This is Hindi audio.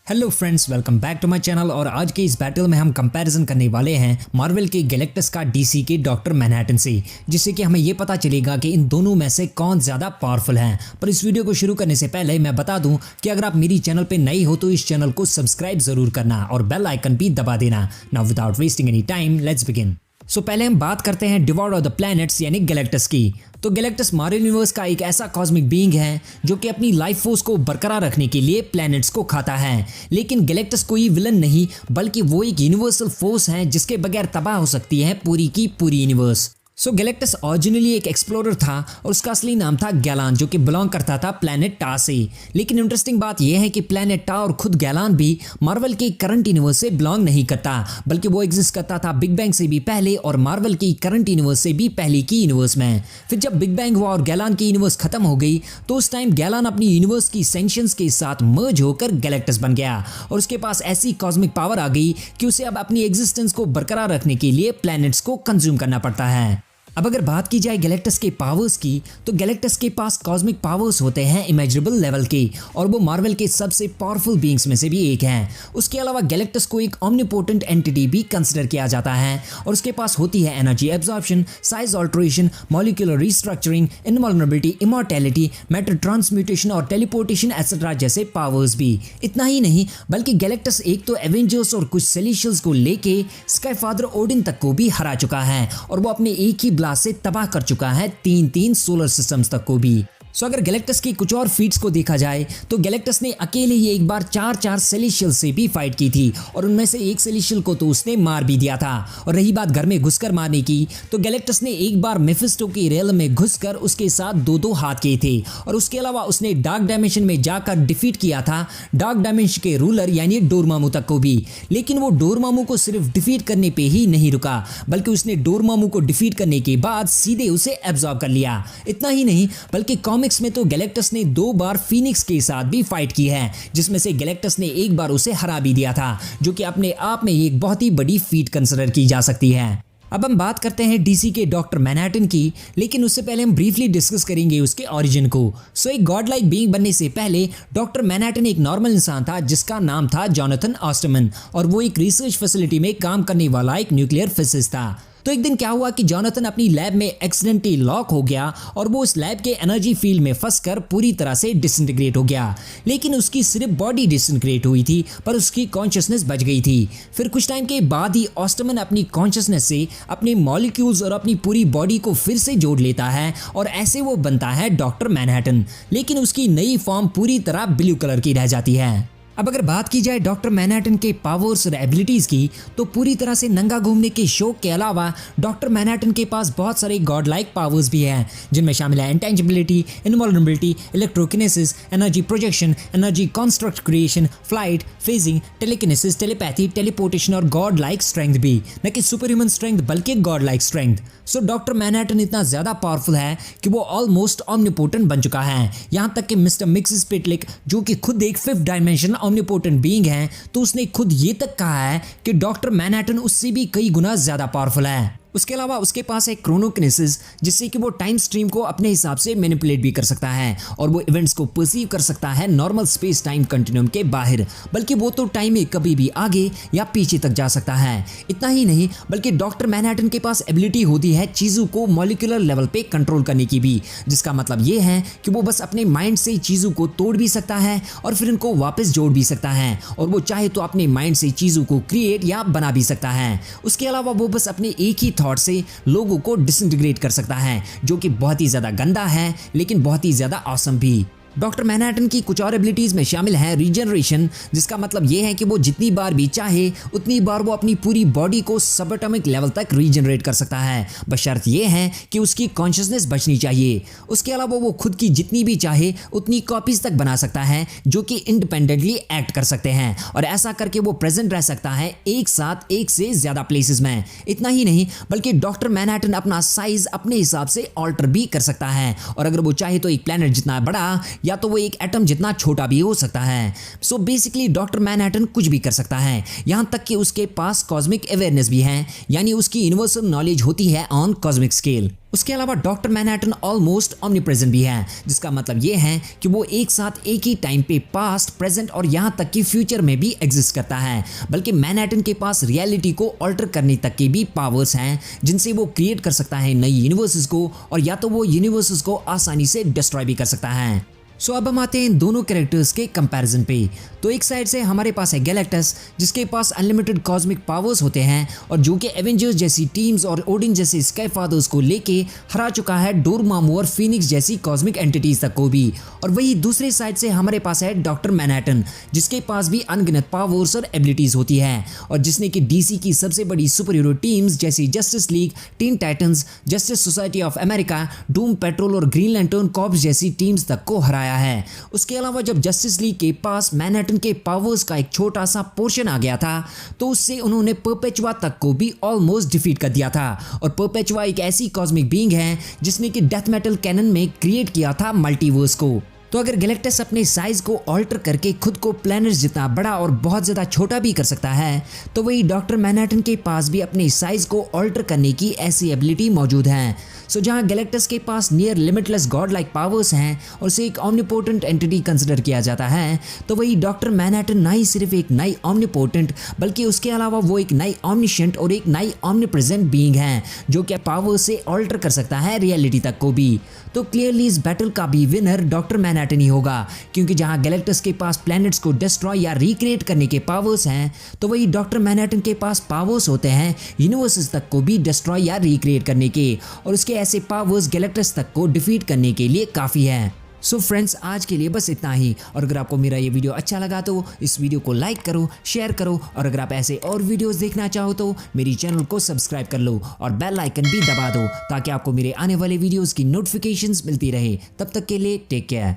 Hello friends, welcome back to my channel. और आज के इस बैटल में हम कंपैरिजन करने वाले हैं मार्वल के गैलेक्टस का डीसी के डॉक्टर मैनहट्टन से, जिससे कि हमें ये पता चलेगा कि इन दोनों में से कौन ज़्यादा पावरफुल हैं। पर इस वीडियो को शुरू करने से पहले मैं बता दूं कि अगर आप मेरी चैनल पे नए हो तो इस चैनल को सब्सक्राइब जरूर करना और बेल आइकन भी दबा देना। Now without wasting any time let's begin. So पहले हम बात करते हैं डिवॉर्ड ऑफ द प्लैनेट्स यानी गैलेक्टस की। तो गैलेक्टस मार्वल यूनिवर्स का एक ऐसा कॉस्मिक बीइंग है जो कि अपनी लाइफ फोर्स को बरकरार रखने के लिए प्लैनेट्स को खाता है। लेकिन गैलेक्टस कोई विलन नहीं, बल्कि वो एक यूनिवर्सल फोर्स है जिसके बगैर तबाह हो सकती है पूरी की पूरी यूनिवर्स। सो गैलेक्टस ओरिजिनली एक एक्सप्लोरर था और उसका असली नाम था गैलान, जो कि बिलोंग करता था प्लैनेट टा से। लेकिन इंटरेस्टिंग बात यह है कि प्लैनेट टा और खुद गैलान भी मार्वल के करंट यूनिवर्स से बिलोंग नहीं करता, बल्कि वो एग्जिस्ट करता था बिग बैंग से भी पहले और मार्वल की करंट यूनिवर्स से भी पहले की यूनिवर्स में। फिर जब बिग बैंग हुआ और गैलान की यूनिवर्स खत्म हो गई तो उस टाइम गैलान अपनी यूनिवर्स की सेंशंस के साथ मर्ज होकर गैलेक्टस बन गया और उसके पास ऐसी कॉस्मिक पावर आ गई कि उसे अब अपनी एग्जिस्टेंस को बरकरार रखने के लिए प्लैनेट्स को कंज्यूम करना पड़ता है। अब अगर बात की जाए गैलेक्टस के पावर्स की, तो गैलेक्टस के पास कॉस्मिक पावर्स होते हैं इमेजरेबल लेवल के और वो मार्वल के सबसे पावरफुल बीइंग्स में से भी एक हैं। उसके अलावा गैलेक्टस को एक ओमनीपोटेंट एंटिटी भी कंसिडर किया जाता है और उसके पास होती है energy absorption, size alteration, molecular restructuring, invulnerability, immortality, matter transmutation और टेलीपोर्टेशन एटसेट्रा जैसे पावर्स भी। इतना ही नहीं, बल्कि गैलेक्टस एक तो एवेंजर्स और कुछ सेलेशियल्स को लेके स्काई फादर ओडिन तक को भी हरा चुका है और वो अपने एक ही से तबाह कर चुका है तीन सोलर सिस्टम्स तक को भी। सो अगर गैलेक्टस की कुछ और फीट्स को देखा जाए तो गैलेक्टस ने अकेले ही एक बार चार सेलेशियल से भी फाइट की थी और उनमें से एक सेलेशियल को तो उसने मार भी दिया था। और रही बात घर में घुसकर मारने की, तो गैलेक्टस ने एक बार मेफिस्टो की रेल में घुसकर उसके साथ दो हाथ किए थे और उसके अलावा उसने डार्क डायमेंशन में जाकर डिफीट किया था डार्क डायमेंशन के रूलर यानी डोरमामू तक को भी। लेकिन वो डोरमामू को सिर्फ डिफीट करने पे ही नहीं रुका, बल्कि उसने डोरमामू को डिफीट करने के बाद सीधे उसे एब्जॉर्ब कर लिया। इतना ही नहीं, बल्कि में तो गैलेक्टस ने 2 बार फीनिक्स के साथ भी फाइट की है, जिसमें से गैलेक्टस ने एक बार उसे हरा भी दिया था, जो कि अपने आप में एक बहुत ही बड़ी फीट कंसीडर की जा सकती है। अब हम बात करते हैं डीसी के डॉक्टर मैनहट्टन की, लेकिन उससे पहले हम ब्रीफली डिस्कस करेंगे उसके ओरिजिन को। सो एक गॉड लाइक बीइंग बनने से पहले डॉक्टर मैनहट्टन एक नॉर्मल इंसान था जिसका नाम था जोनाथन ऑस्टमन और वो एक रिसर्च फैसिलिटी में काम करने वाला एक न्यूक्लियर फिजिसिस्ट था। तो एक दिन क्या हुआ कि जोनाथन अपनी लैब में एक्सीडेंटली लॉक हो गया और वो उस लैब के एनर्जी फील्ड में फंसकर पूरी तरह से डिसइंटीग्रेट हो गया। लेकिन उसकी सिर्फ बॉडी डिसइंटीग्रेट हुई थी, पर उसकी कॉन्शियसनेस बच गई थी। फिर कुछ टाइम के बाद ही ऑस्टमन अपनी कॉन्शियसनेस से अपने मॉलिक्यूल्स और अपनी पूरी बॉडी को फिर से जोड़ लेता है और ऐसे वो बनता है डॉक्टर मैनहट्टन। लेकिन उसकी नई फॉर्म पूरी तरह ब्लू कलर की रह जाती है। अब अगर बात की जाए डॉक्टर मैनहट्टन के पावर्स और एबिलिटीज की, तो पूरी तरह से नंगा घूमने के शौक के अलावा डॉक्टर मैनहट्टन के पास बहुत सारे गॉड लाइक पावर्स भी हैं, जिनमें शामिल है intangibility, invulnerability, electrokinesis, energy projection, energy construct creation, flight, phasing, telekinesis, telepathy, teleportation और गॉड लाइक स्ट्रेंथ भी, न कि सुपर ह्यूमन स्ट्रेंथ बल्कि god like strength. So doctor Manhattan इतना ज्यादा पावरफुल है कि वो ऑलमोस्ट ऑमनीपोटेंट बन चुका है। यहाँ तक कि मिस्टर मिक्सिस्पिटलिक, जो कि खुद एक 5th डायमेंशनल ऑमनीपोटेंट बीइंग है, तो उसने खुद ये तक कहा है कि डॉक्टर मैनहट्टन उससे भी कई गुना ज्यादा पावरफुल है। उसके अलावा उसके पास है क्रोनोकिनेसिस, जिससे कि वो टाइम स्ट्रीम को अपने हिसाब से मैनिपुलेट भी कर सकता है और वो इवेंट्स को परसीव कर सकता है नॉर्मल स्पेस टाइम कंटिन्यूम के बाहर, बल्कि वो तो टाइम में कभी भी आगे या पीछे तक जा सकता है। इतना ही नहीं, बल्कि डॉक्टर मैनहट्टन के पास एबिलिटी होती है चीज़ों को मॉलिक्यूलर लेवल पे कंट्रोल करने की भी, जिसका मतलब ये है कि वो बस अपने माइंड से चीज़ों को तोड़ भी सकता है और फिर इनको वापस जोड़ भी सकता है, और वो चाहे तो अपने माइंड से चीज़ों को क्रिएट या बना भी सकता है। उसके अलावा वो बस अपने एक ही थॉट से लोगों को डिसइंटीग्रेट कर सकता है, जो कि बहुत ही ज्यादा गंदा है लेकिन बहुत ही ज्यादा ऑसम भी। डॉक्टर मैनहट्टन की कुछ और एबिलिटीज में शामिल है रीजनरेशन, जिसका मतलब यह है कि वो जितनी बार भी चाहे उतनी बार वो अपनी पूरी बॉडी को सबएटॉमिक लेवल तक रीजनरेट कर सकता है, बशर्त यह है कि उसकी कॉन्शियसनेस बचनी चाहिए। उसके अलावा वो खुद की जितनी भी चाहे उतनी कॉपीज तक बना सकता है, जो कि इंडिपेंडेंटली एक्ट कर सकते हैं और ऐसा करके वो प्रेजेंट रह सकता है एक साथ एक से ज्यादा प्लेसेस में। इतना ही नहीं, बल्कि डॉक्टर मैनहट्टन अपना साइज अपने हिसाब से ऑल्टर भी कर सकता है और अगर वो चाहे तो एक प्लेनेट जितना बड़ा या तो वो एक एटम जितना छोटा भी हो सकता है। सो बेसिकली डॉक्टर मैनहट्टन कुछ भी कर सकता है, यहाँ तक कि उसके पास कॉस्मिक अवेयरनेस भी है, यानी उसकी यूनिवर्सल नॉलेज होती है ऑन कॉस्मिक स्केल। उसके अलावा डॉक्टर मैनहट्टन ऑलमोस्ट ऑमनीप्रेजेंट भी है, जिसका मतलब ये है कि वो एक साथ एक ही टाइम पे पास्ट, प्रेजेंट और यहाँ तक कि फ्यूचर में भी एग्जिस्ट करता है। बल्कि मैनहट्टन के पास रियलिटी को ऑल्टर करने तक के भी पावर्स हैं, जिनसे वो क्रिएट कर सकता है नई यूनिवर्सेस को, और या तो वो यूनिवर्सेस को आसानी से डिस्ट्रॉय भी कर सकता है। सो अब हम आते हैं इन दोनों कैरेक्टर्स के कंपैरिजन पे। तो एक साइड से हमारे पास है गैलेक्टस, जिसके पास अनलिमिटेड कॉस्मिक पावर्स होते हैं और जो कि एवेंजर्स जैसी टीम्स और ओडिन जैसे स्काई फादर्स को लेके हरा चुका है डोरमामू और फीनिक्स जैसी कॉस्मिक एंटिटीज तक को भी। और वही दूसरी साइड से हमारे पास है डॉक्टर मैनहट्टन, जिसके पास भी अनगिनत पावर्स और एबिलिटीज होती है, और जिसने कि डीसी की सबसे बड़ी सुपर हीरो टीम्स जैसी justice league, Teen Titans, justice society of America, Doom petrol और ग्रीन लैंटर्न कॉर्प्स जैसी टीम्स तक को हराया है। उसके अलावा जब जस्टिस लीग के पास मैनहट्टन के पावर्स का एक छोटा सा पोर्शन आ गया था, तो उससे उन्होंने परपेचुआ तक को भी ऑलमोस्ट डिफीट कर दिया था। और परपेचुआ एक ऐसी कॉस्मिक बीइंग है जिसने कि डेथ मेटल कैनन में क्रिएट किया था मल्टीवर्स को। तो अगर गैलेक्टस अपने साइज को ऑल्टर करके खुद को प्लैनेट्स जितना बड़ा और बहुत ज़्यादा छोटा भी कर सकता है, तो वही डॉक्टर मैनहट्टन के पास भी अपने साइज को ऑल्टर करने की ऐसी एबिलिटी मौजूद है। सो जहां गैलेक्टस के पास near limitless god like powers हैं और उसे एक ऑमनीपोटेंट एंटिटी कंसिडर किया जाता है, तो वही डॉक्टर मैनहट्टन ना ही सिर्फ एक नई ऑमनीपोटेंट, बल्कि उसके अलावा वो एक नई ऑमनिशेंट और एक नई ऑमनीप्रेजेंट बीइंग है, जो कि पावर से ऑल्टर कर सकता है रियलिटी तक को भी। तो क्लियरली इस बैटल का भी विनर डॉक्टर मैनहट्टन ही होगा, क्योंकि जहां गैलेक्टस के पास प्लैनेट्स को डिस्ट्रॉय या रिक्रिएट करने के पावर्स हैं, तो वही डॉक्टर मैनहट्टन के पास पावर्स होते हैं यूनिवर्सेस तक को भी डिस्ट्रॉय या रिक्रिएट करने के, और उसके ऐसे पावर्स गैलेक्टस तक को डिफीट करने के लिए काफ़ी है। सो फ्रेंड्स, आज के लिए बस इतना ही, और अगर आपको मेरा ये वीडियो अच्छा लगा तो इस वीडियो को लाइक करो, शेयर करो, और अगर आप ऐसे और वीडियोस देखना चाहो तो मेरी चैनल को सब्सक्राइब कर लो और बेल आइकन भी दबा दो, ताकि आपको मेरे आने वाले वीडियोस की नोटिफिकेशंस मिलती रहे। तब तक के लिए टेक केयर।